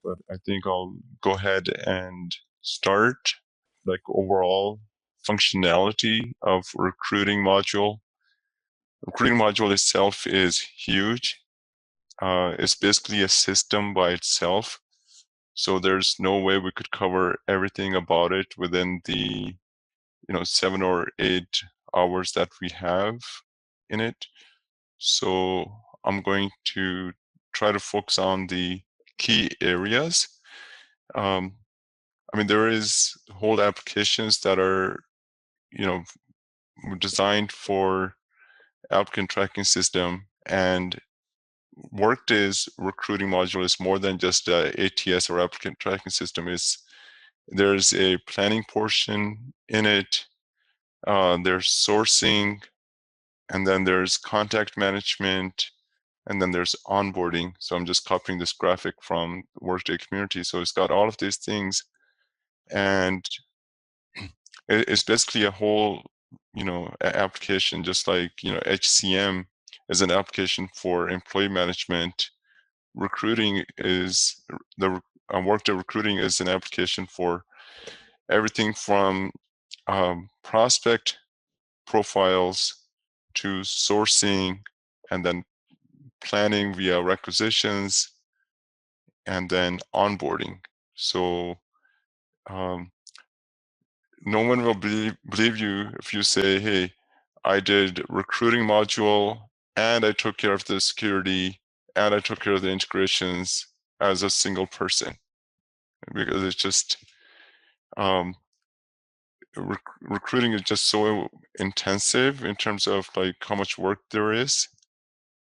but I think I'll go ahead and start like overall functionality of recruiting module. Recruiting module itself is huge. It's basically a system by itself. So there's no way we could cover everything about it within the 7 or 8 hours that we have in it. So I'm going to try to focus on the key areas. There is whole applications that are, designed for applicant tracking system, and Workday's recruiting module is more than just a ATS or applicant tracking system. There's a planning portion in it. There's sourcing, and then there's contact management, and then there's onboarding. So I'm just copying this graphic from Workday community. So it's got all of these things, and it's basically a whole, application, just like, HCM is an application for employee management. Recruiting is the Workday recruiting is an application for everything from prospect profiles to sourcing, and then planning via requisitions, and then onboarding. So no one will believe you if you say, hey, I did recruiting module and I took care of the security and I took care of the integrations as a single person, because it's just recruiting is just so intensive in terms of like how much work there is.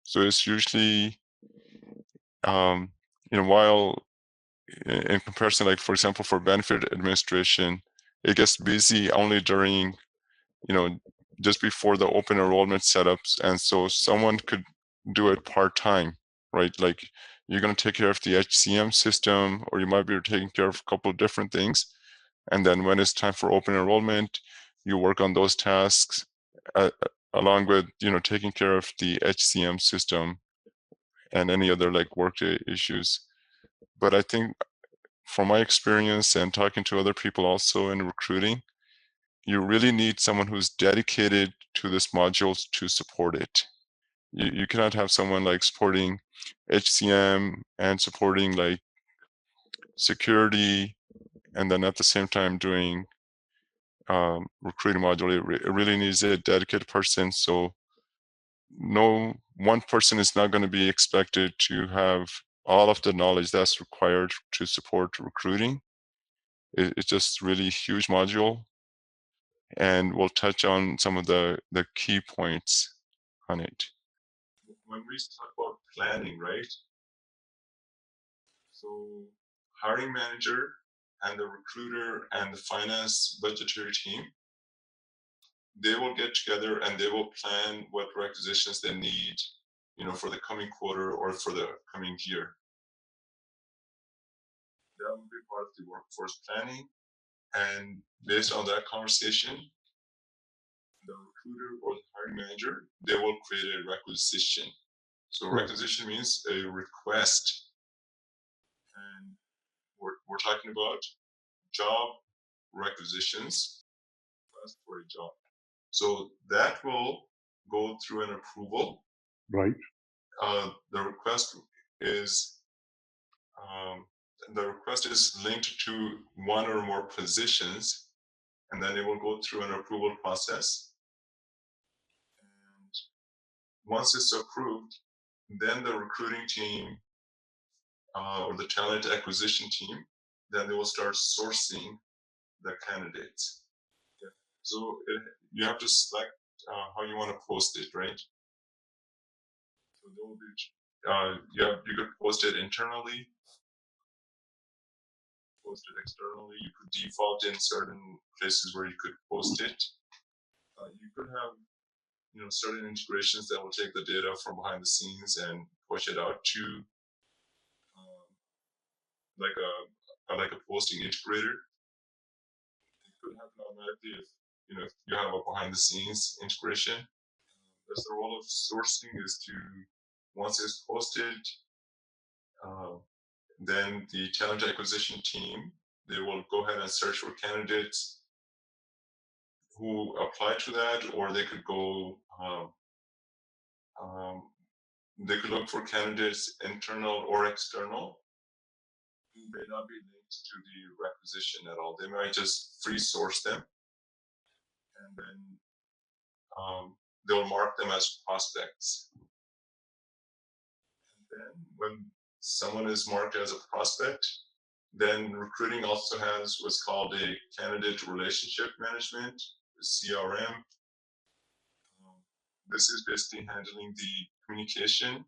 So it's usually while in comparison, like for example, for benefit administration, it gets busy only during, just before the open enrollment setups. And so someone could do it part-time, right? Like you're going to take care of the HCM system, or you might be taking care of a couple of different things. And then when it's time for open enrollment, you work on those tasks along with, taking care of the HCM system and any other like Workday issues. But I think from my experience and talking to other people also in recruiting, you really need someone who's dedicated to this module to support it. You cannot have someone like supporting HCM and supporting like security, and then at the same time doing recruiting module. It really needs a dedicated person. So no one person is not going to be expected to have all of the knowledge that's required to support recruiting. It's just really huge module, and we'll touch on some of the key points on it. When we talk about planning, right? So hiring manager and the recruiter and the finance budgetary team, they will get together and they will plan what requisitions they need, for the coming quarter or for the coming year. That will be part of the workforce planning. And based on that conversation, the recruiter or the hiring manager, they will create a requisition. So requisition means a request. And we're talking about job requisitions, request for a job. So that will go through an approval. Right. The request is linked to one or more positions, and then it will go through an approval process. And once it's approved, then the recruiting team or the talent acquisition team, then they will start sourcing the candidates. Yeah. So you have to select how you want to post it, right? So there will be, you could post it internally, post it externally. You could default in certain places where you could post it. You could have, certain integrations that will take the data from behind the scenes and push it out to like a posting integrator. It could happen automatically if you have a behind the scenes integration. That's the role of sourcing, is to, once it's posted, Then the talent acquisition team, they will go ahead and search for candidates who apply to that, or they could go, um, they could look for candidates internal or external who may not be linked to the requisition at all. They might just free source them, and then they'll mark them as prospects. And then when someone is marked as a prospect, then recruiting also has what's called a candidate relationship management, CRM. This is basically handling the communication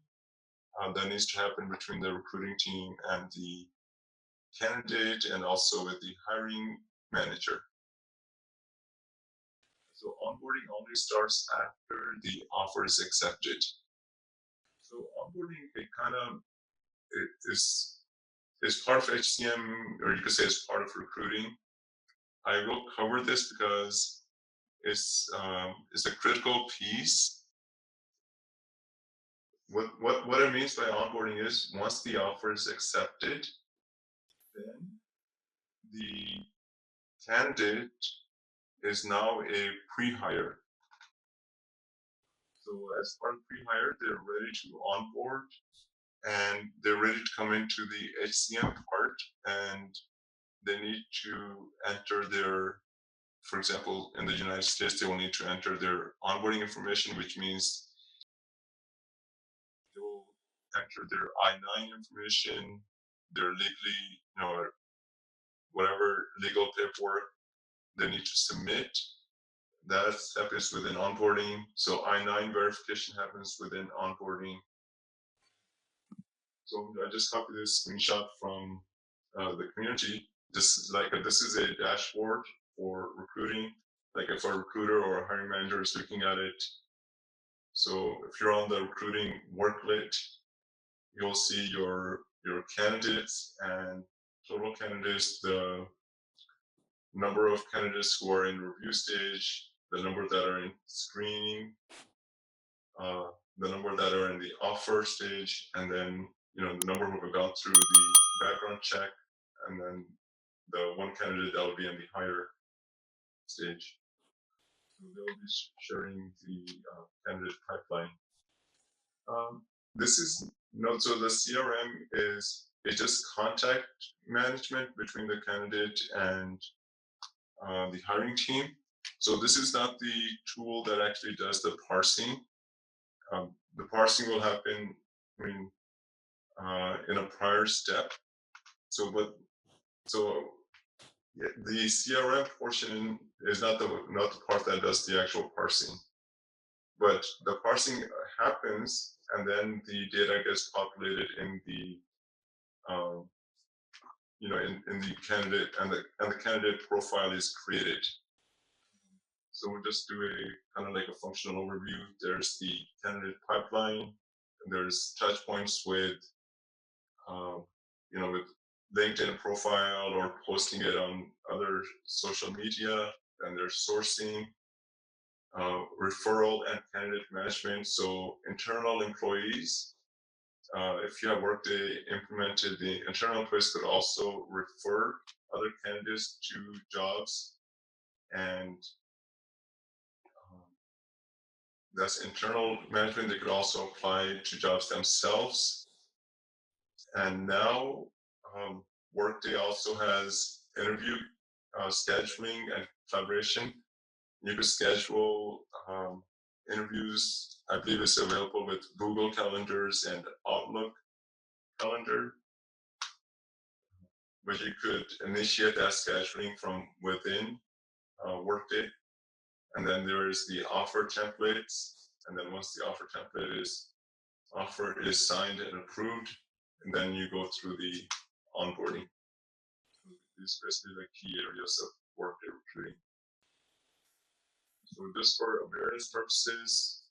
that needs to happen between the recruiting team and the candidate, and also with the hiring manager. So onboarding only starts after the offer is accepted. So onboarding, it kind of is part of HCM, or you could say it's part of recruiting. I will cover this because it's a critical piece. What it means by onboarding is once the offer is accepted, then the candidate is now a pre-hire. So as part of pre-hire, they're ready to onboard and they're ready to come into the HCM part, and they need to enter their, for example, in the United States, they will need to enter their onboarding information, which means they will enter their I-9 information, their legally, whatever legal paperwork they need to submit. That step is within onboarding. So I-9 verification happens within onboarding. So I just copied this screenshot from the community. This is a dashboard for recruiting. Like if a recruiter or a hiring manager is looking at it. So if you're on the recruiting worklet, you'll see your candidates and total candidates, the number of candidates who are in review stage, the number that are in screening, the number that are in the offer stage, and then the number who have gone through the background check, and then the one candidate that will be in the higher stage. So they'll be sharing the candidate pipeline. This is so the CRM is just contact management between the candidate and the hiring team. So this is not the tool that actually does the parsing. The parsing will happen, in a prior step. So the CRM portion is not the part that does the actual parsing, but the parsing happens, and then the data gets populated in the in the candidate, and the candidate profile is created. So we'll just do a kind of like a functional overview. There's the candidate pipeline, and there's touch points with with LinkedIn profile or posting it on other social media, and there's sourcing, referral, and candidate management. So internal employees, if you have Workday implemented, the internal employees could also refer other candidates to jobs, and that's internal management. They could also apply to jobs themselves. And now Workday also has interview scheduling and collaboration. You could schedule interviews. I believe it's available with Google Calendars and Outlook Calendar, but you could initiate that scheduling from within Workday. And then there is the offer templates. And then once the offer is signed and approved, and then you go through the onboarding. These are basically the key areas of Workday recruiting. So just for awareness purposes,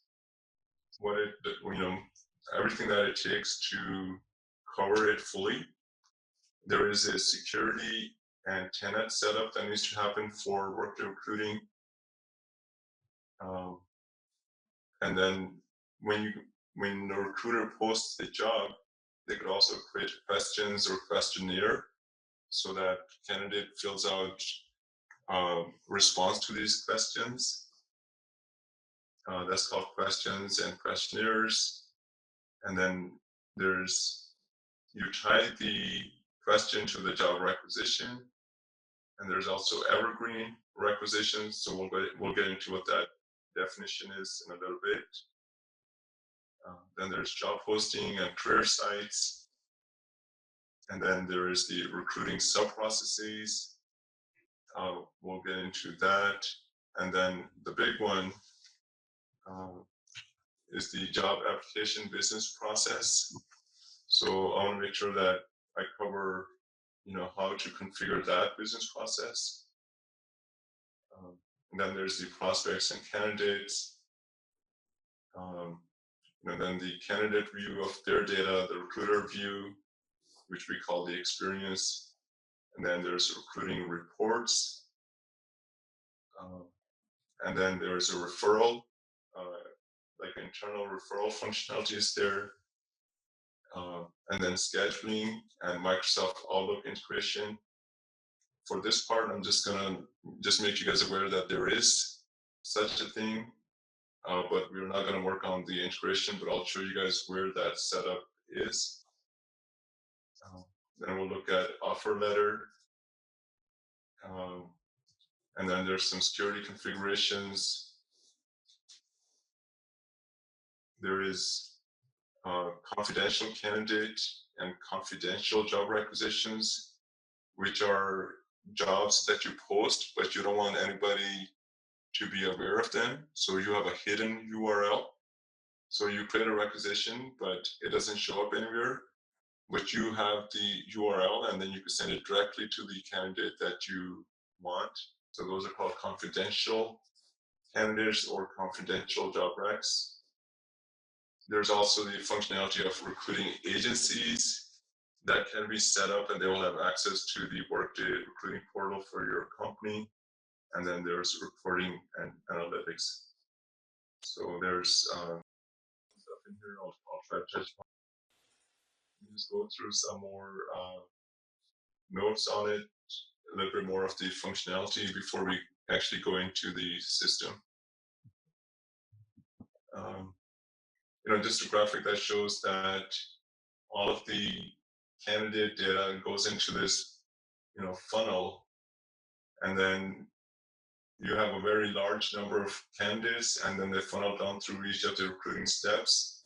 everything that it takes to cover it fully. There is a security and tenant setup that needs to happen for Workday recruiting. And then when the recruiter posts a job, They could also create questions or questionnaire so that candidate fills out response to these questions. That's called questions and questionnaires. And then you tie the question to the job requisition. And there's also evergreen requisitions. So we'll get into what that definition is in a little bit. Then there's job posting and career sites. And then there is the recruiting sub-processes. We'll get into that. And then the big one is the job application business process. So I want to make sure that I cover, how to configure that business process. And then there's the prospects and candidates. Then the candidate view of their data, the recruiter view, which we call the experience. And then there's recruiting reports. And then there's a referral, like internal referral functionality is there. And then scheduling and Microsoft Outlook integration. For this part, I'm just gonna make you guys aware that there is such a thing, but we're not gonna work on the integration, but I'll show you guys where that setup is. Then we'll look at offer letter. And then there's some security configurations. There is confidential candidate and confidential job requisitions, which are jobs that you post, but you don't want anybody to be aware of them. So you have a hidden URL. So you create a requisition, but it doesn't show up anywhere, but you have the URL, and then you can send it directly to the candidate that you want. So those are called confidential candidates or confidential job recs. There's also the functionality of recruiting agencies that can be set up, and they will have access to the Workday recruiting portal for your company. And then there's reporting and analytics. So there's stuff in here. I'll try to touch on. Just go through some more notes on it, a little bit more of the functionality before we actually go into the system. Just a graphic that shows that all of the candidate data goes into this, funnel, and then you have a very large number of candidates, and then they funnel down through each of the recruiting steps,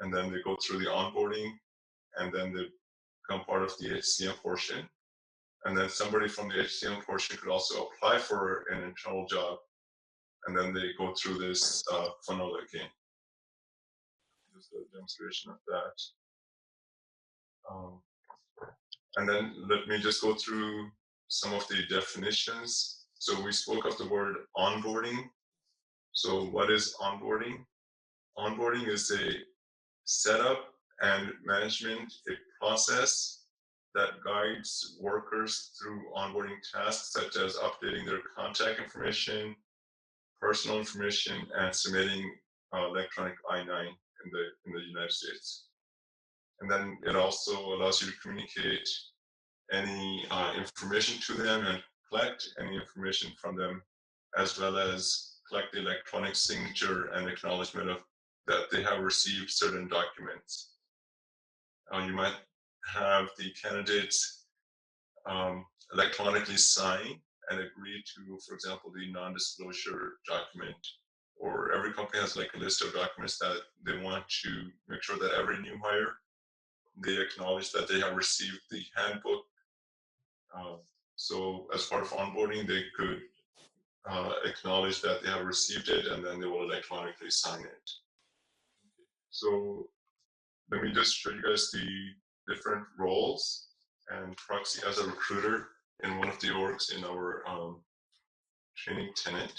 and then they go through the onboarding, and then they become part of the HCM portion. And then somebody from the HCM portion could also apply for an internal job, and then they go through this funnel again. Just a demonstration of that. And then let me just go through some of the definitions. So we spoke of the word onboarding. So what is onboarding? Onboarding is a setup and management, a process that guides workers through onboarding tasks such as updating their contact information, personal information, and submitting electronic I-9 in the United States. And then it also allows you to communicate any information to them and collect any information from them, as well as collect the electronic signature and acknowledgement of that they have received certain documents. You might have the candidates electronically sign and agree to, for example, the non-disclosure document, or every company has like a list of documents that they want to make sure that every new hire, they acknowledge that they have received the handbook. So as part of onboarding, they could acknowledge that they have received it, and then they will electronically sign it. So let me just show you guys the different roles and proxy as a recruiter in one of the orgs in our training tenant.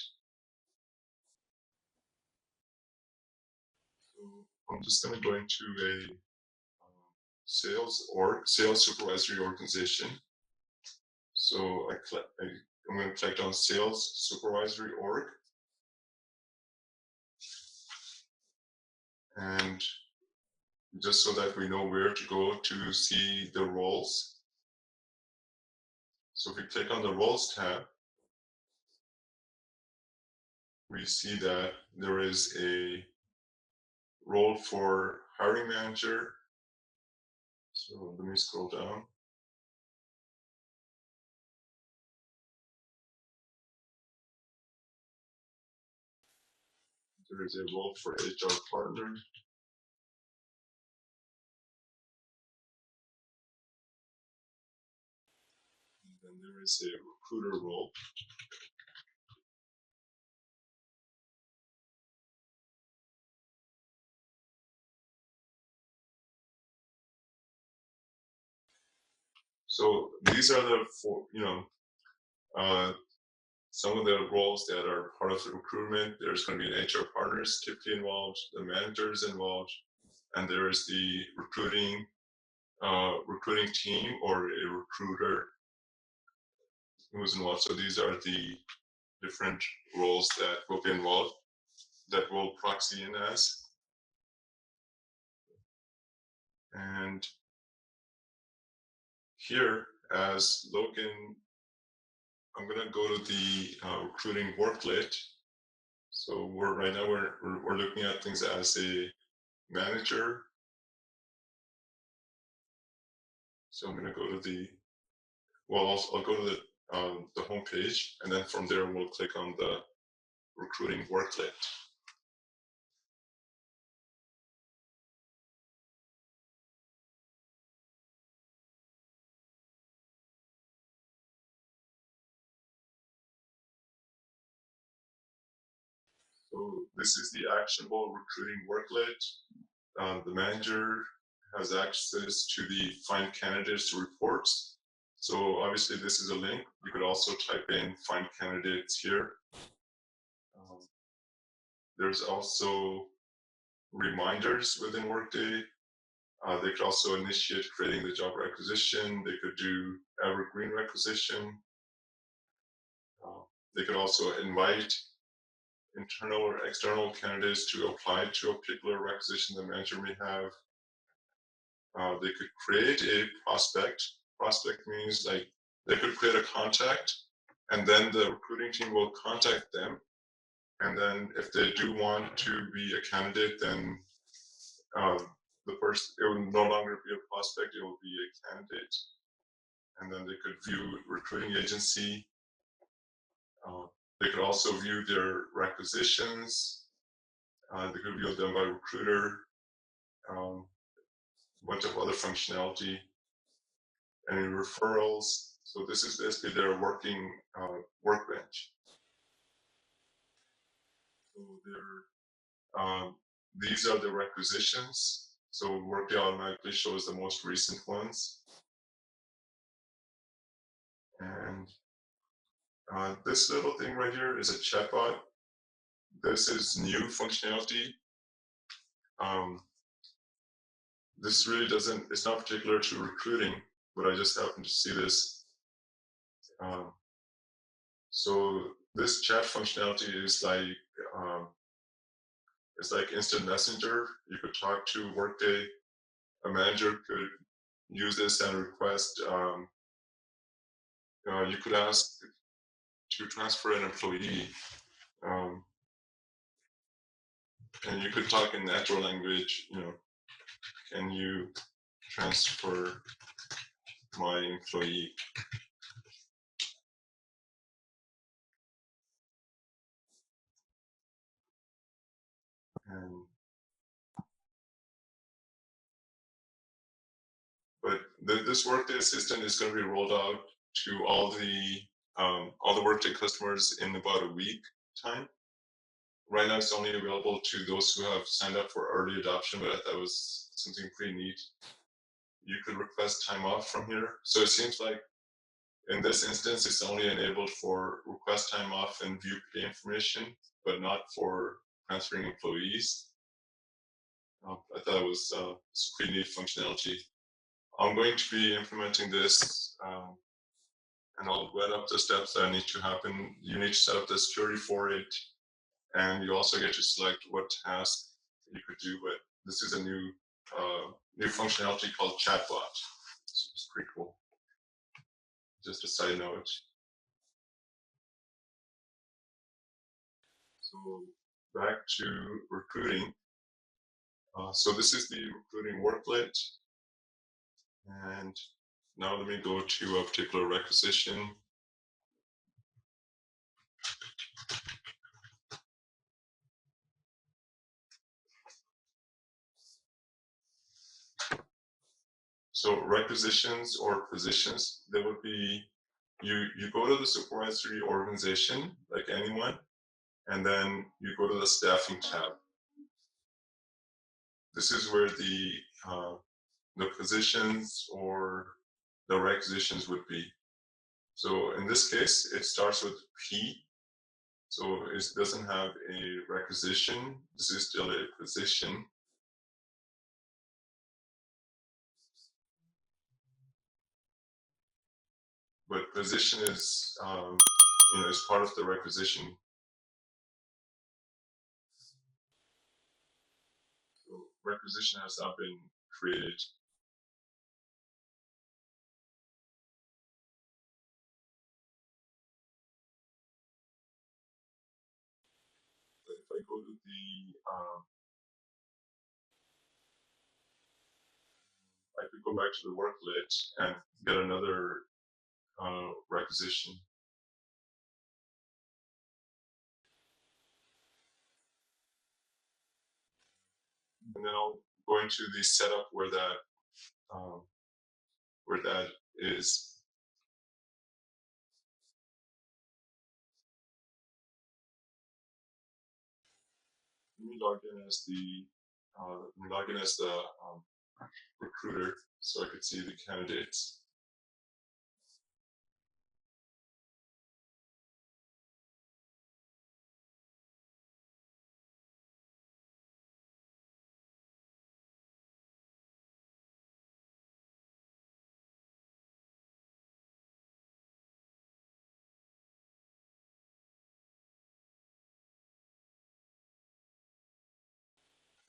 So I'm just going to go into a sales supervisory organization. So I'm going to click on sales supervisory org. And just so that we know where to go to see the roles. So if we click on the roles tab, we see that there is a role for hiring manager. So let me scroll down. There is a role for HR partner. And then there is a recruiter role. So these are the four, some of the roles that are part of the recruitment. There's going to be an HR partners typically involved, the managers involved, and there is the recruiting team or a recruiter who's involved. So these are the different roles that will be involved that will proxy in as. And here, as Logan, I'm going to go to the recruiting worklet. So right now we're looking at things as a manager. So I'm going to go to the, I'll go to the home page, and then from there we'll click on the recruiting worklet. So this is the actionable recruiting worklet. The manager has access to the find candidates reports. So obviously this is a link. You could also type in find candidates here. There's also reminders within Workday. They could also initiate creating the job requisition. They could do evergreen requisition. They could also invite internal or external candidates to apply to a particular requisition the manager may have. They could create a prospect. Prospect means like they could create a contact, and then the recruiting team will contact them. And then if they do want to be a candidate, then it will no longer be a prospect, it will be a candidate. And then they could view recruiting agency. They could also view their requisitions. They could view them by recruiter. A bunch of other functionality. Any referrals. So this is basically their working workbench. So these are the requisitions. So Workday automatically shows the most recent ones. And this little thing right here is a chatbot. This is new functionality. This really it's not particular to recruiting, but I just happened to see this. So this chat functionality is like, it's like instant messenger. You could talk to Workday. A manager could use this and request, you could ask to transfer an employee, and you could talk in natural language, can you transfer my employee? And, but this Workday assistant is going to be rolled out to all the Workday customers in about a week time. Right now, it's only available to those who have signed up for early adoption, but I thought it was something pretty neat. You could request time off from here. So it seems like in this instance, it's only enabled for request time off and view pay information, but not for transferring employees. I thought it was a pretty neat functionality. I'm going to be implementing this, and I'll write up the steps that need to happen. You need to set up the security for it, and you also get to select what task you could do. But this is a new new functionality called chatbot. It's pretty cool. Just a side note. So back to recruiting. So this is the recruiting worklet. And now let me go to a particular requisition. So requisitions or positions, there would be, you go to the supervisory organization, like anyone, and then you go to the staffing tab. This is where the positions or the requisitions would be. So in this case, it starts with P. So it doesn't have a requisition. This is still a position. But position is, is part of the requisition. So requisition has not been created. But if I go to the, I could go back to the worklet and get another requisition. And then I'll go into the setup where that is. Let me log in as the recruiter so I could see the candidates.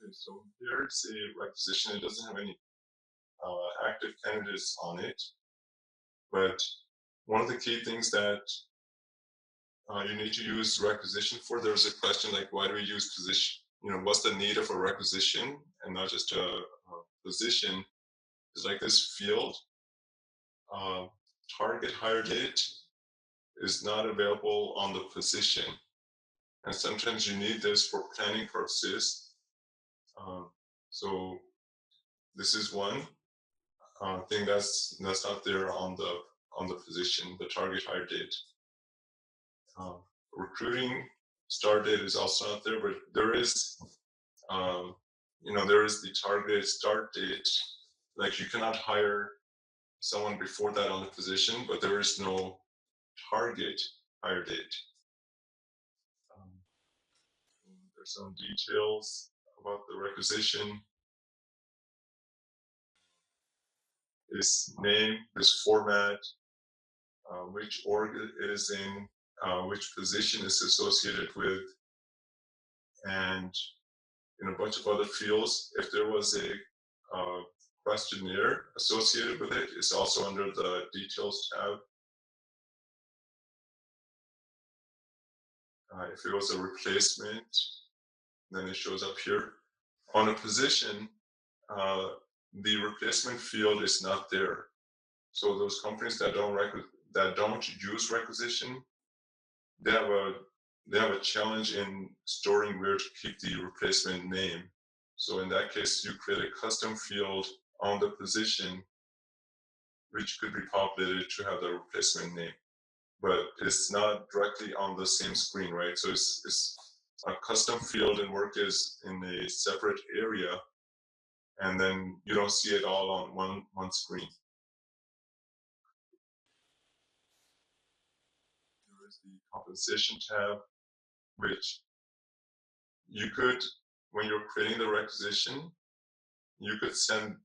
Okay, so here's a requisition. It doesn't have any active candidates on it, but one of the key things that you need to use requisition for, there's a question like, why do we use position? What's the need of a requisition and not just a position? Is like this field, target hire date is not available on the position. And sometimes you need this for planning purposes. So this is one thing that's not there on the position, the target hire date. Recruiting start date is also not there, but there is, there is the target start date. Like you cannot hire someone before that on the position, but there is no target hire date. There's some details about the requisition. This name, this format, which org it is in, which position is associated with, and in a bunch of other fields. If there was a questionnaire associated with it, it's also under the details tab. If it was a replacement, then it shows up here. On a position, the replacement field is not there. So those companies that don't use requisition, they have a challenge in storing where to keep the replacement name. So in that case, you create a custom field on the position, which could be populated to have the replacement name, but it's not directly on the same screen, right? So it's a custom field in Work is in a separate area, and then you don't see it all on one screen. There is the compensation tab, which you could, when you're creating the requisition, you could send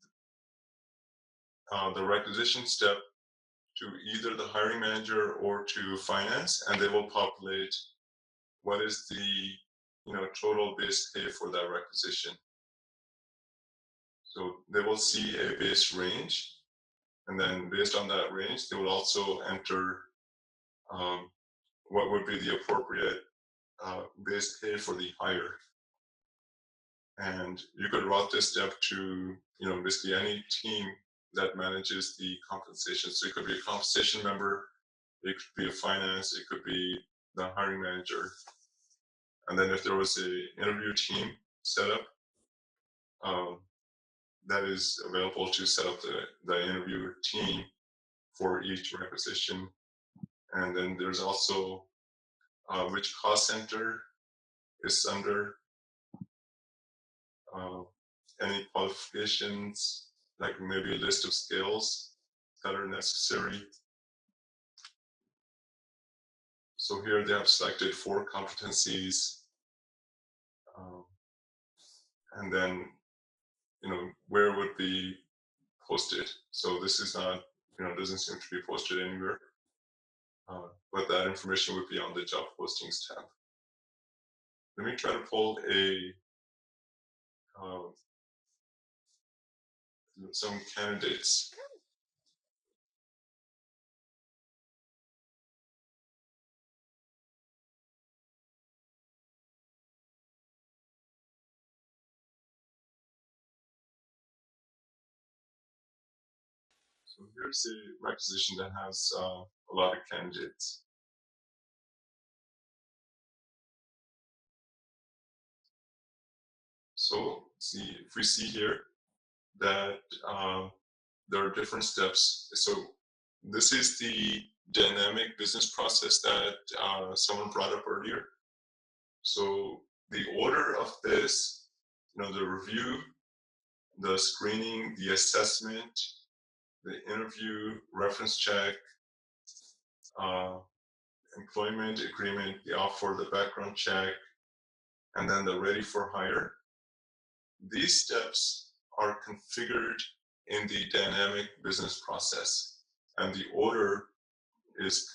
the requisition step to either the hiring manager or to finance, and they will populate what is the total base pay for that requisition. So they will see a base range, and then based on that range, they will also enter um, what would be the appropriate base pay for the hire. And you could route this step to, basically any team that manages the compensation. So it could be a compensation member, it could be a finance, it could be the hiring manager. And then if there was a interview team set up, that is available to set up the interview team for each requisition. And then there's also which cost center is under any qualifications, like maybe a list of skills that are necessary. So here they have selected 4 competencies, and then where would be posted. So this is not, doesn't seem to be posted anywhere, but that information would be on the job postings tab. Let me try to pull some candidates. So here's a requisition that has a lot of candidates. So if we see here that there are different steps. So this is the dynamic business process that someone brought up earlier. So the order of this, the review, the screening, the assessment, the interview, reference check, employment agreement, the offer, the background check, and then the ready for hire. These steps are configured in the dynamic business process, and the order is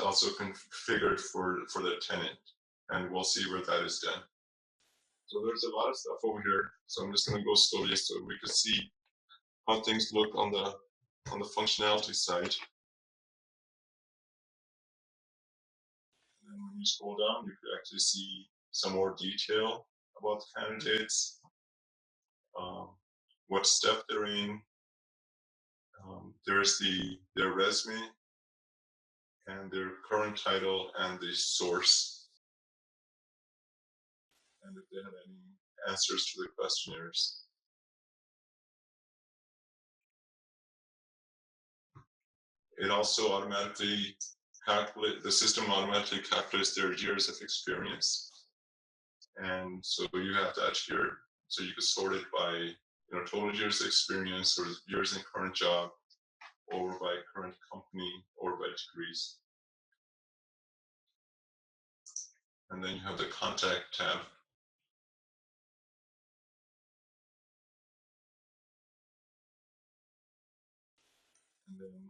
also configured for the tenant, and we'll see where that is done. So there's a lot of stuff over here. So I'm just going to go slowly so we can see how things look on the functionality side. And then when you scroll down, you can actually see some more detail about the candidates, what step they're in. There's their resume and their current title and the source, and if they have any answers to the questionnaires. It also automatically the system automatically calculates their years of experience. And so you have that here. So you can sort it by, total years of experience or years in current job, or by current company, or by degrees. And then you have the contact tab. And then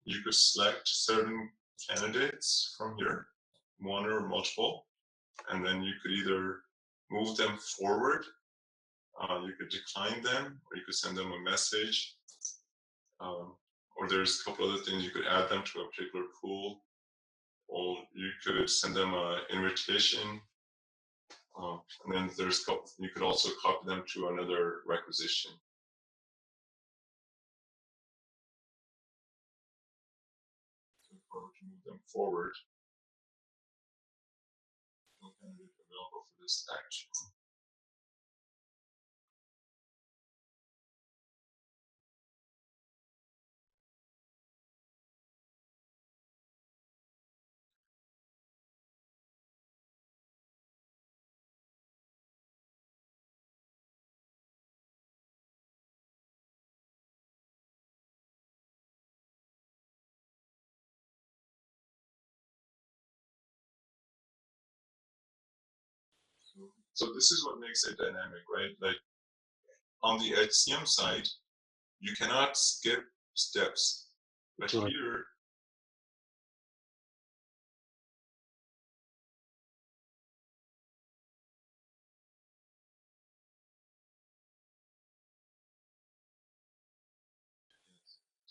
you could select certain candidates from here, one or multiple, and then you could either move them forward, you could decline them, or you could send them a message, or there's a couple other things. You could add them to a particular pool, or you could send them an invitation, and then you could also copy them to another requisition. So if I were to move them forward, no candidate available for this action. So this is what makes it dynamic, right? Like on the HCM side, you cannot skip steps. But here,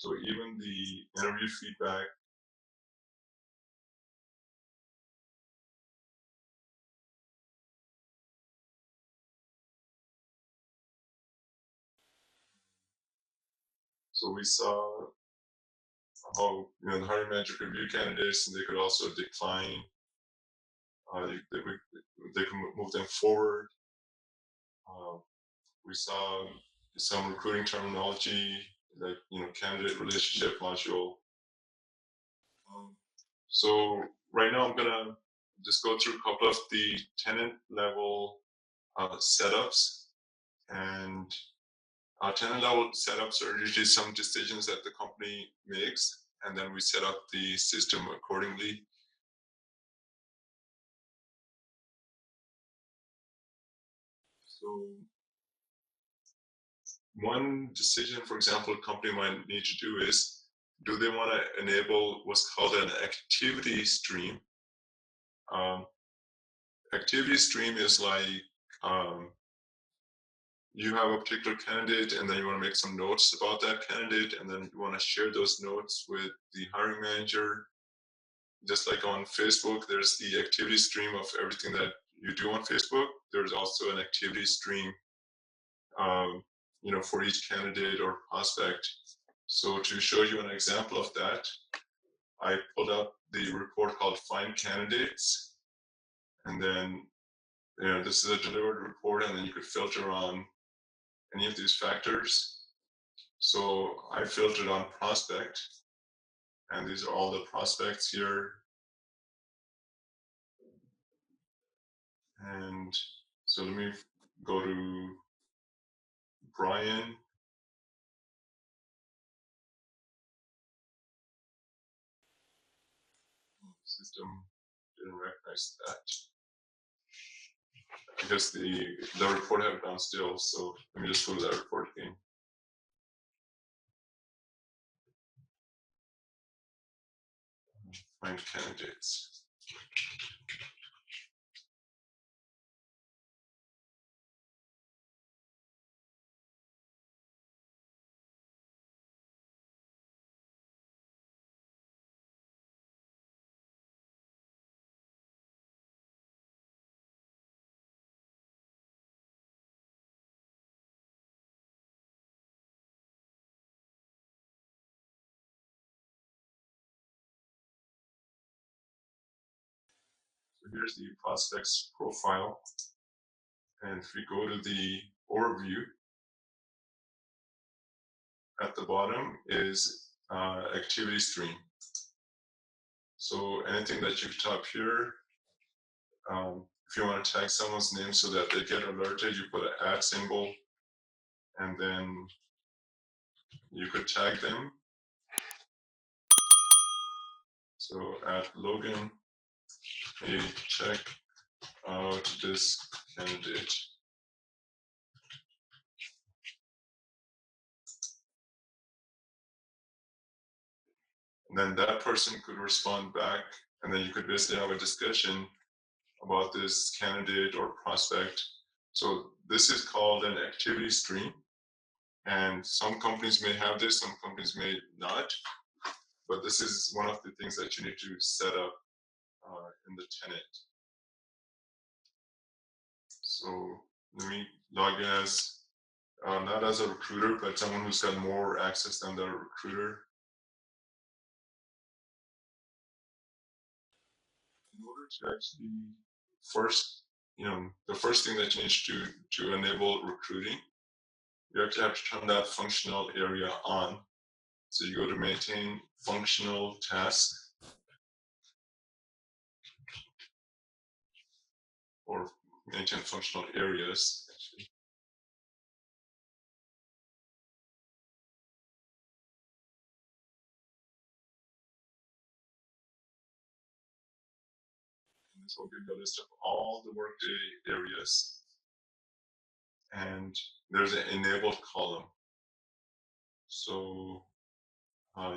So even the interview feedback. So we saw how the hiring manager could review candidates, and they could also decline. They can move them forward. We saw some recruiting terminology, like candidate relationship module. So right now I'm gonna just go through a couple of the tenant level setups, and tenant level setups are usually some decisions that the company makes, and then we set up the system accordingly. So one decision, for example, a company might need to do is, do they want to enable what's called an activity stream? Um, Activity stream is like you have a particular candidate, and then you want to make some notes about that candidate, and then you want to share those notes with the hiring manager. Just like on Facebook, there's the activity stream of everything that you do on Facebook. There's also an activity stream, for each candidate or prospect. So to show you an example of that, I pulled up the report called Find Candidates, and then this is a delivered report, and then you could filter on any of these factors. So I filtered on prospect, and these are all the prospects here. And so let me go to Brian. System didn't recognize that. I guess the report I have down still, so let me just go to that report again. Find candidates. So here's the prospects profile. And if we go to the overview, at the bottom is activity stream. So anything that you type here, if you want to tag someone's name so that they get alerted, you put an @ symbol, and then you could tag them. So @Logan, hey, check out this candidate. And then that person could respond back, and then you could basically have a discussion about this candidate or prospect. So this is called an activity stream. And some companies may have this, some companies may not. But this is one of the things that you need to set up in the tenant. So let me log in as, not as a recruiter, but someone who's got more access than the recruiter. In order to actually the first thing that you need to do to enable recruiting, you actually have to turn that functional area on. So you go to maintain functional tasks, or maintain functional areas, actually. And this will give you a list of all the Workday areas. And there's an enabled column. So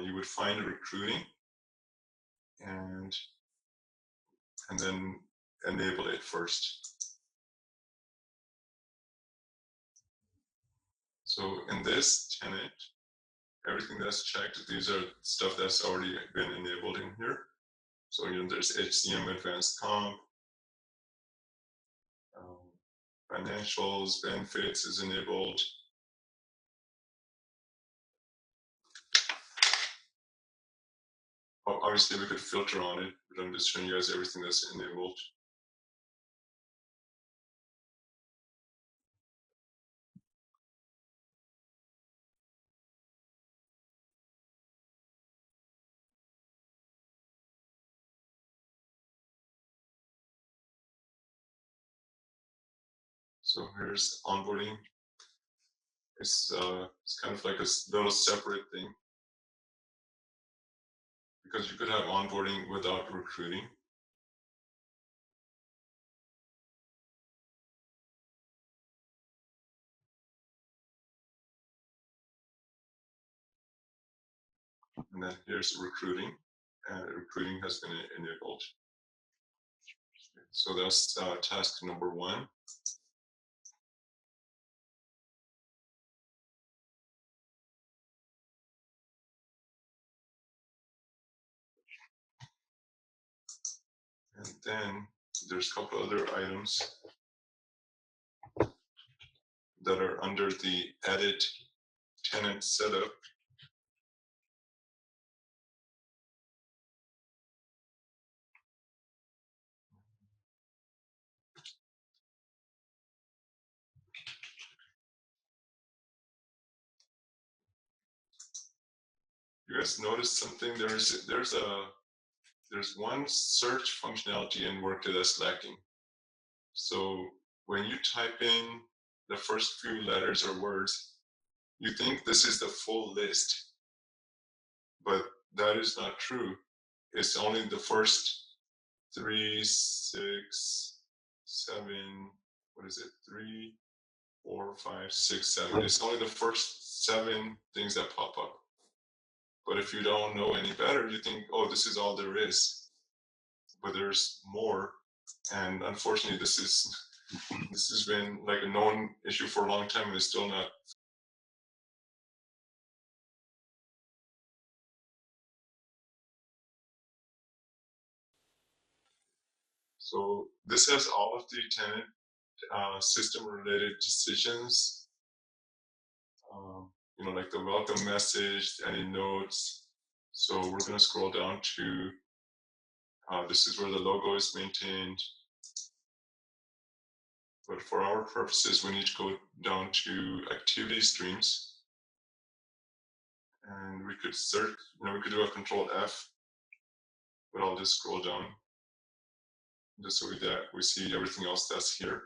you would find recruiting, and then enable it first. So in this tenant, everything that's checked, these are stuff that's already been enabled in here. So there's HCM advanced comp, financials, benefits is enabled. Obviously, we could filter on it, but I'm just showing you guys everything that's enabled. So here's onboarding. It's kind of like a little separate thing because you could have onboarding without recruiting. And then here's recruiting, and recruiting has been enabled. So that's task number 1. And then there's a couple other items that are under the edit tenant setup. You guys notice something? There's one search functionality in Workday that's lacking. So when you type in the first few letters or words, you think this is the full list, but that is not true. It's only the first 3, 6, 7, what is it? 3, 4, 5, 6, 7. It's only the first 7 things that pop up. But if you don't know any better, you think, oh, this is all there is. But there's more. And unfortunately, this has been like a known issue for a long time and it's still not. So this has all of the tenant system related decisions, like the welcome message, any notes. So we're going to scroll down to, this is where the logo is maintained. But for our purposes, we need to go down to activity streams. And we could search, we could do a control F, but I'll just scroll down just so we see everything else that's here.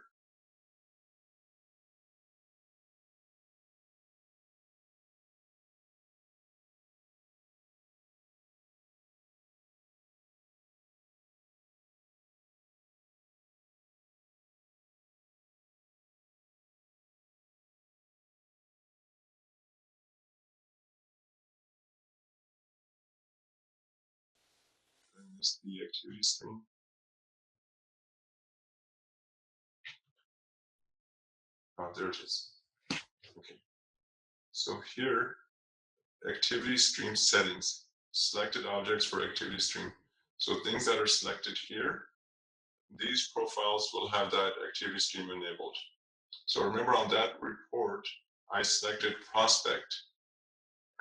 And this is the activity stream. There it is. Okay. So here, activity stream settings, selected objects for activity stream. So things that are selected here, these profiles will have that activity stream enabled. So remember on that report, I selected prospect.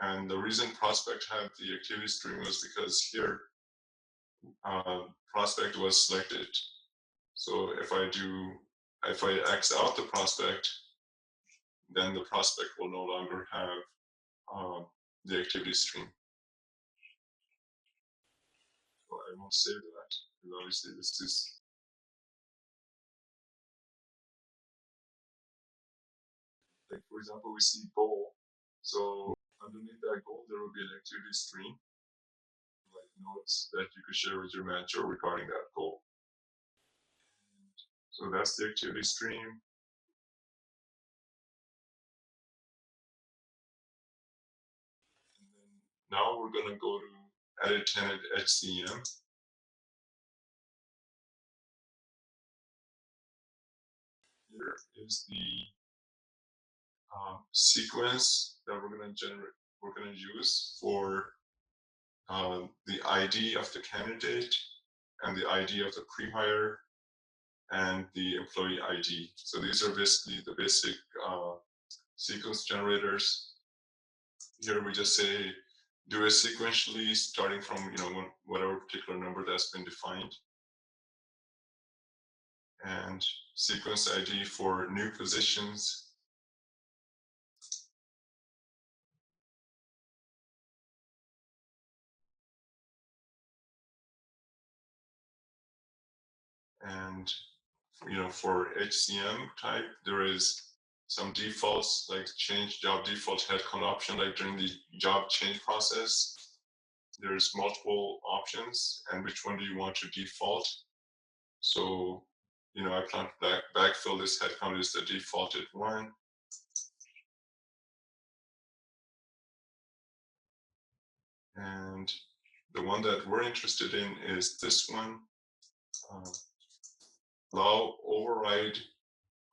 And the reason prospect had the activity stream was because here, prospect was selected. So if I X out the prospect, then the prospect will no longer have the activity stream. So I won't save that because obviously this is like, for example, we see goal. So underneath that goal, there will be an activity stream, like notes that you could share with your manager regarding that goal. So that's the activity stream. And then now we're going to go to edit tenant HCM. Here is the sequence that we're going to generate. we're going to use for the ID of the candidate and the ID of the pre-hire and the employee ID. So these are basically the basic sequence generators. Here we just say do it sequentially, starting from whatever particular number that's been defined, and sequence ID for new positions. And for HCM type, there is some defaults, like change job default headcount option, like during the job change process. There's multiple options, and which one do you want to default? So, I plan to backfill this headcount is the defaulted one. And the one that we're interested in is this one, allow override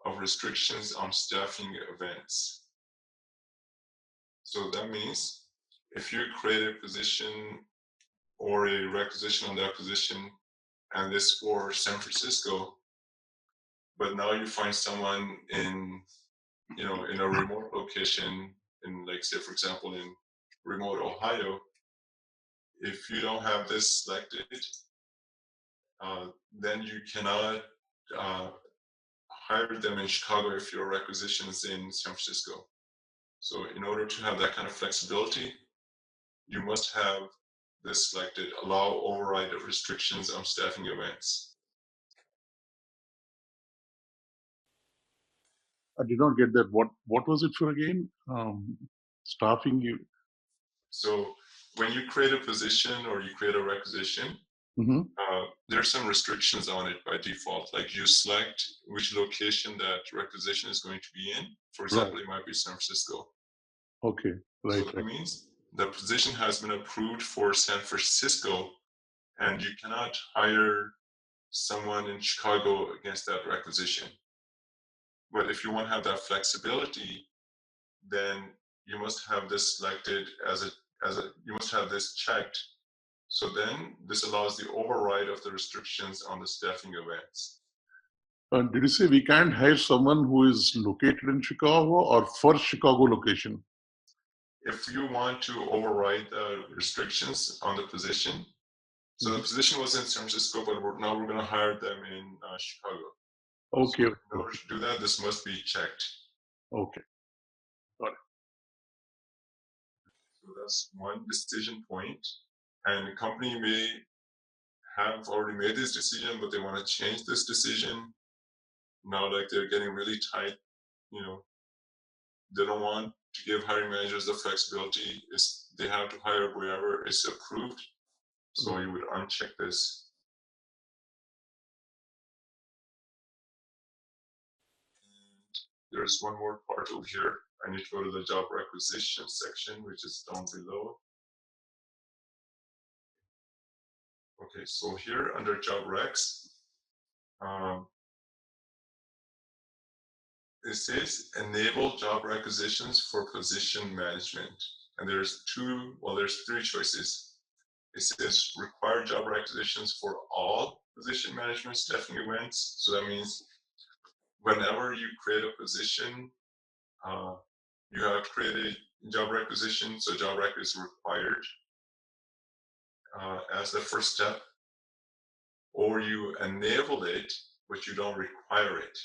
of restrictions on staffing events. So that means if you create a position or a requisition on that position, and this for San Francisco, but now you find someone in a remote location, in, like, say for example in remote Ohio, if you don't have this selected, then you cannot hire them in Chicago if your requisition is in San Francisco. So in order to have that kind of flexibility, you must have this selected, allow override of restrictions on staffing events. I did not get that. What was it for again? Staffing you. So when you create a position or you create a requisition, there's some restrictions on it by default. Like you select which location that requisition is going to be in. For example, It might be San Francisco. Okay, right. So that means the position has been approved for San Francisco, and you cannot hire someone in Chicago against that requisition. But if you want to have that flexibility, then you must have this selected you must have this checked. So then this allows the override of the restrictions on the staffing events. Did you say we can't hire someone who is located in Chicago or for Chicago location? If you want to override the restrictions on the position, so the position was in San Francisco, but now we're going to hire them in Chicago. Okay. So in order to do that, this must be checked. Okay. Got it. So that's one decision point. And the company may have already made this decision, but they want to change this decision. Now, like, they're getting really tight, they don't want to give hiring managers the flexibility. They have to hire wherever it's approved. So you would uncheck this. And there's one more part over here. I need to go to the job requisition section, which is down below. Okay, so here under job recs, it says enable job requisitions for position management. And there's three choices. It says require job requisitions for all position management staffing events. So that means whenever you create a position, you have created job requisition, so job rec is required as the first step, or you enable it, but you don't require it.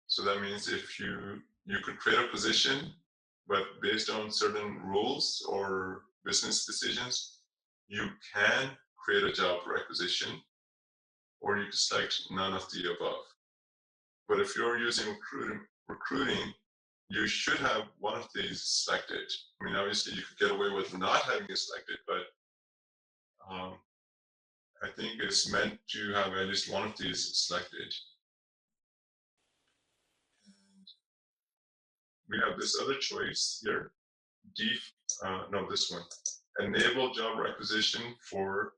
So that means if you could create a position, but based on certain rules or business decisions, you can create a job requisition, or you can select none of the above. But if you're using recruiting, you should have one of these selected. I mean, obviously you could get away with not having it selected, but I think it's meant to have at least one of these selected. And we have this other choice here, this one, enable job requisition for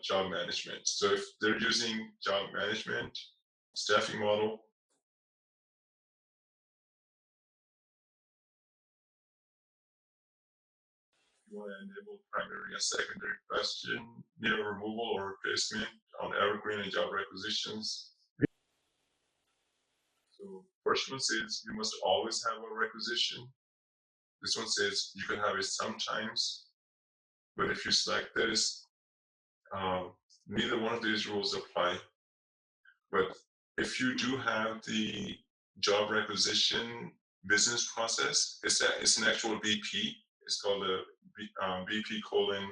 job management. So if they're using job management staffing model, You want to enable primary and secondary question, removal or replacement on evergreen and job requisitions. So first one says you must always have a requisition. This one says you can have it sometimes, but if you select this, neither one of these rules apply. But if you do have the job requisition business process, it's an actual BP. It's called a BP colon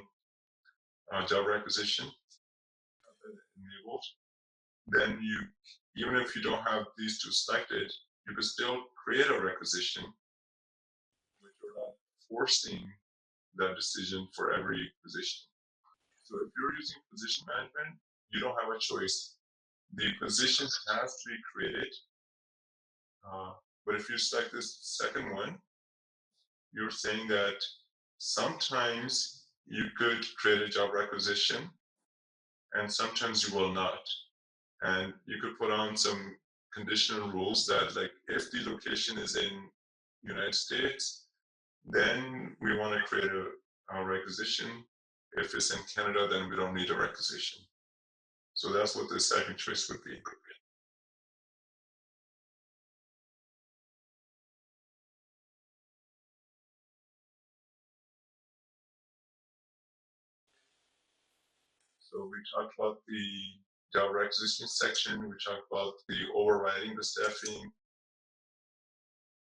job requisition enabled. Then you, even if you don't have these two selected, you can still create a requisition, but you're not forcing that decision for every position. So if you're using position management, you don't have a choice. The positions have to be created. But if you select this second one, you're saying that sometimes you could create a job requisition and sometimes you will not. And you could put on some conditional rules that, like, if the location is in United States, then we want to create a requisition. If it's in Canada, then we don't need a requisition. So that's what the second choice would be. So we talked about the job requisition section. We talked about the overriding the staffing.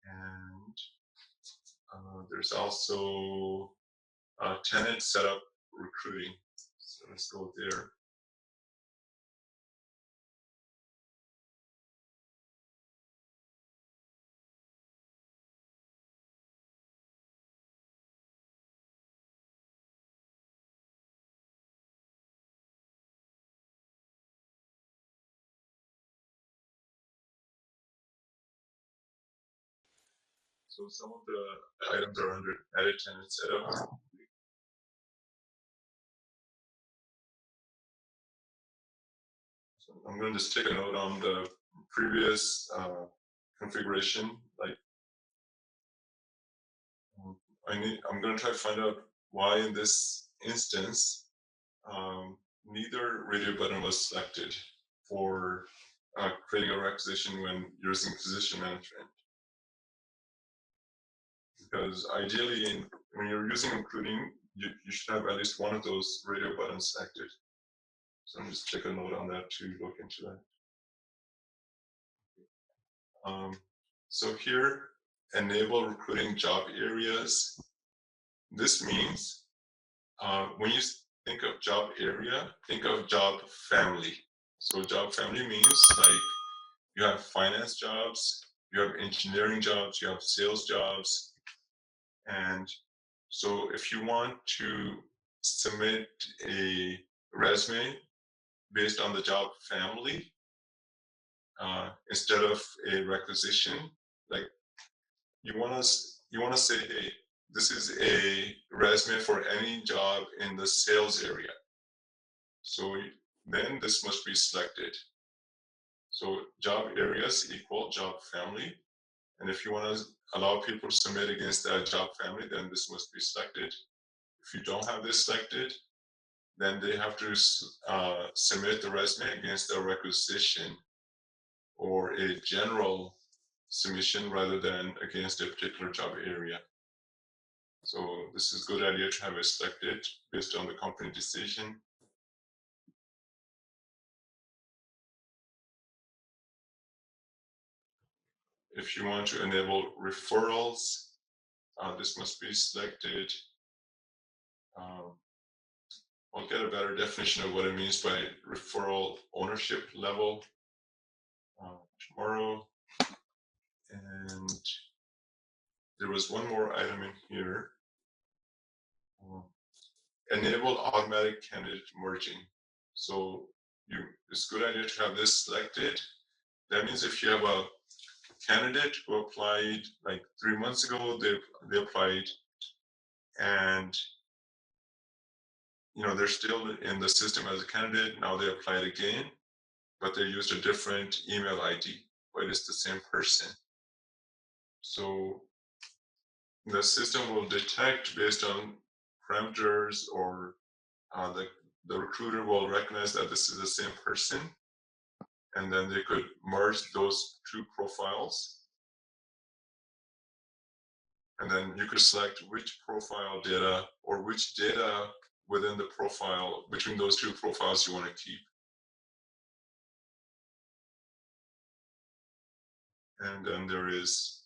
And there's also tenant setup recruiting. So let's go there. So some of the items are under edit tenant setup. So I'm going to just take a note on the previous configuration. Like, I'm going to try to find out why in this instance neither radio button was selected for creating a requisition when using position management. Because ideally, when you're using including, you should have at least one of those radio buttons selected. So I'm just take a note on that to look into that. So here, enable recruiting job areas. This means when you think of job area, think of job family. So job family means, like, you have finance jobs, you have engineering jobs, you have sales jobs. And so if you want to submit a resume based on the job family, instead of a requisition, like, you want to say, hey, this is a resume for any job in the sales area. So then this must be selected. So job areas equal job family. And if you want to allow people to submit against that job family, then this must be selected. If you don't have this selected, then they have to submit the resume against a requisition or a general submission rather than against a particular job area. So this is a good idea to have it selected based on the company decision. If you want to enable referrals, this must be selected. I'll get a better definition of what it means by referral ownership level tomorrow. And there was one more item in here. Enable automatic candidate merging. So it's a good idea to have this selected. That means if you have a candidate who applied like 3 months ago, they applied, and they're still in the system as a candidate. Now they applied again, but they used a different email ID, but it's the same person. So the system will detect based on parameters, or the recruiter will recognize that this is the same person, and then they could merge those two profiles. And then you could select which profile data or which data within the profile, between those two profiles, you want to keep. And then there is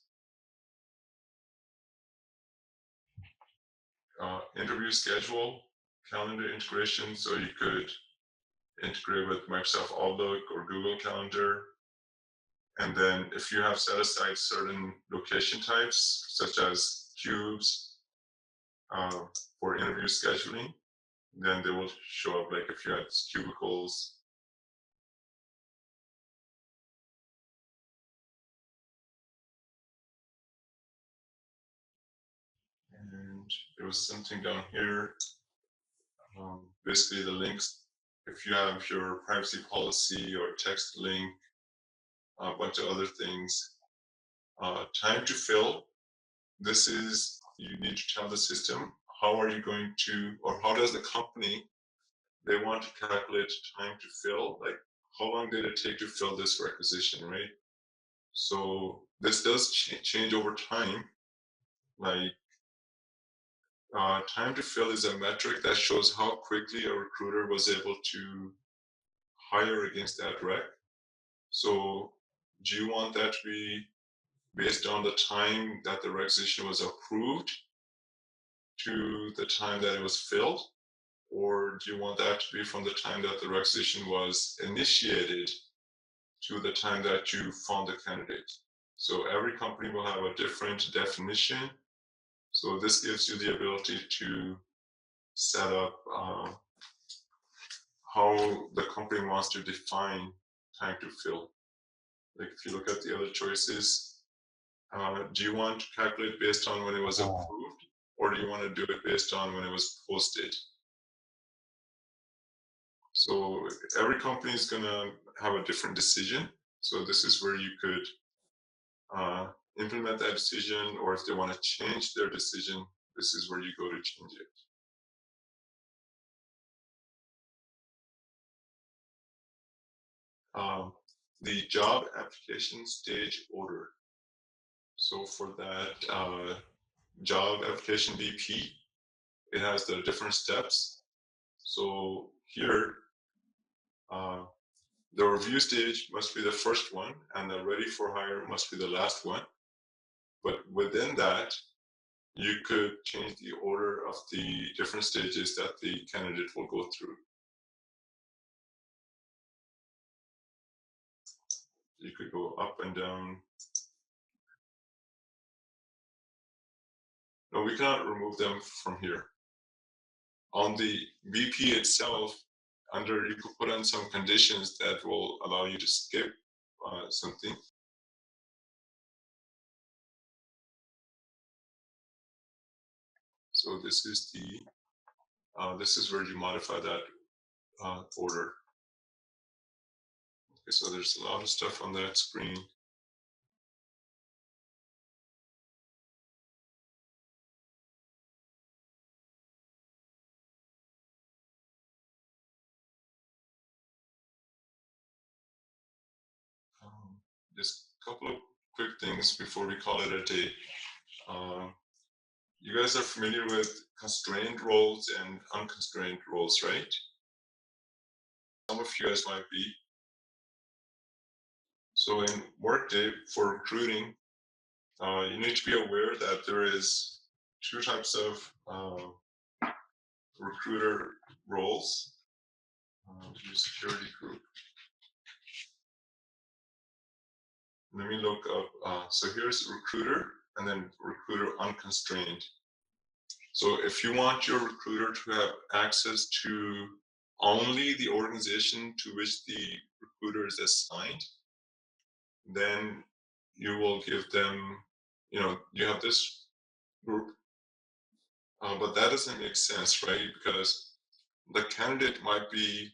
interview schedule, calendar integration, so you could integrate with Microsoft Outlook or Google Calendar. And then if you have set aside certain location types, such as cubes for interview scheduling, then they will show up, like if you had cubicles. And there was something down here. Basically the links, if you have your privacy policy or text link, a bunch of other things. Time to fill, this is, you need to tell the system, how are you going to, or how does the company, they want to calculate time to fill, like how long did it take to fill this requisition, right? So this does change over time. Like time to fill is a metric that shows how quickly a recruiter was able to hire against that rec. So do you want that to be based on the time that the requisition was approved to the time that it was filled? Or do you want that to be from the time that the requisition was initiated to the time that you found the candidate? So every company will have a different definition. So this gives you the ability to set up how the company wants to define time to fill. Like if you look at the other choices, do you want to calculate based on when it was approved, or do you want to do it based on when it was posted? So every company is going to have a different decision. So this is where you could implement that decision, or if they want to change their decision, this is where you go to change it. The job application stage order. So for that job application BP, it has the different steps. So here, the review stage must be the first one, and the ready for hire must be the last one. But within that, you could change the order of the different stages that the candidate will go through. You could go up and down. No, we cannot remove them from here. On the BP itself, you could put on some conditions that will allow you to skip something. So this is this is where you modify that order. Okay, so there's a lot of stuff on that screen. Just a couple of quick things before we call it a day. You guys are familiar with constrained roles and unconstrained roles, right? Some of you guys might be. So in Workday, for recruiting, you need to be aware that there is two types of recruiter roles. Security group. Let me look up. So here's recruiter, and then recruiter unconstrained. So if you want your recruiter to have access to only the organization to which the recruiter is assigned, then you will give them, you have this group, but that doesn't make sense, right? Because the candidate might be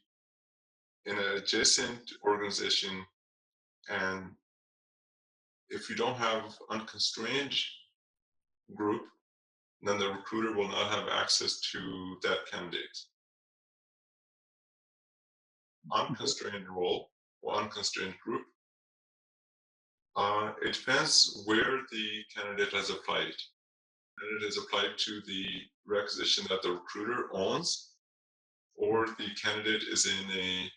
in an adjacent organization, and if you don't have unconstrained group, then the recruiter will not have access to that candidate. Unconstrained role or unconstrained group. It depends where the candidate has applied. And it is applied to the requisition that the recruiter owns, or the candidate is in a,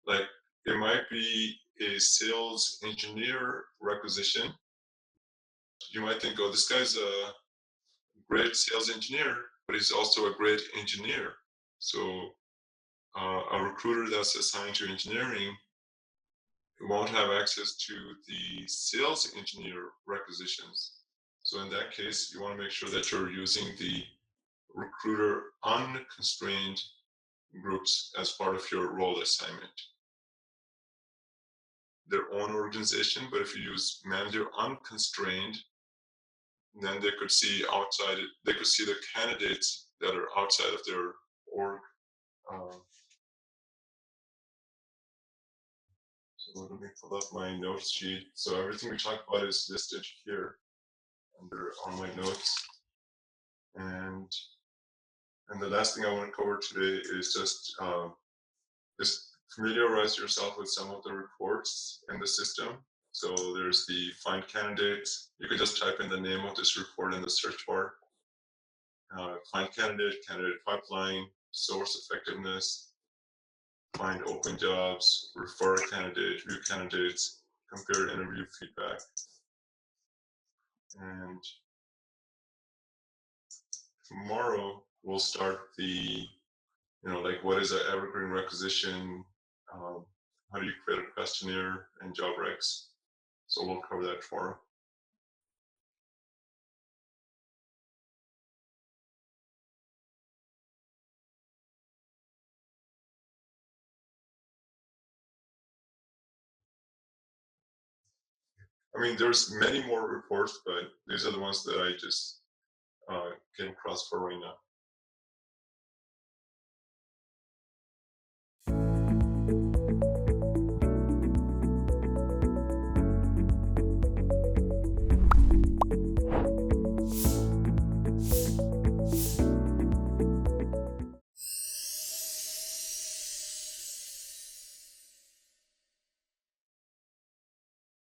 like, it might be a sales engineer requisition. You might think, oh, this guy's a great sales engineer, but he's also a great engineer. So a recruiter that's assigned to engineering won't have access to the sales engineer requisitions. So in that case, you want to make sure that you're using the recruiter unconstrained groups as part of your role assignment. Their own organization, but if you use manager unconstrained, then they could see outside, they could see the candidates that are outside of their org. So let me pull up my notes sheet. So everything we talked about is listed here under on my notes. And the last thing I want to cover today is just familiarize yourself with some of the reports in the system. So there's the find candidates. You could just type in the name of this report in the search bar. Find candidate, candidate pipeline, source effectiveness, find open jobs, refer a candidate, view candidates, compare interview feedback. And tomorrow we'll start the, like what is an evergreen requisition? How do you create a questionnaire and job recs? So we'll cover that tomorrow. I mean, there's many more reports, but these are the ones that I just came across for right now.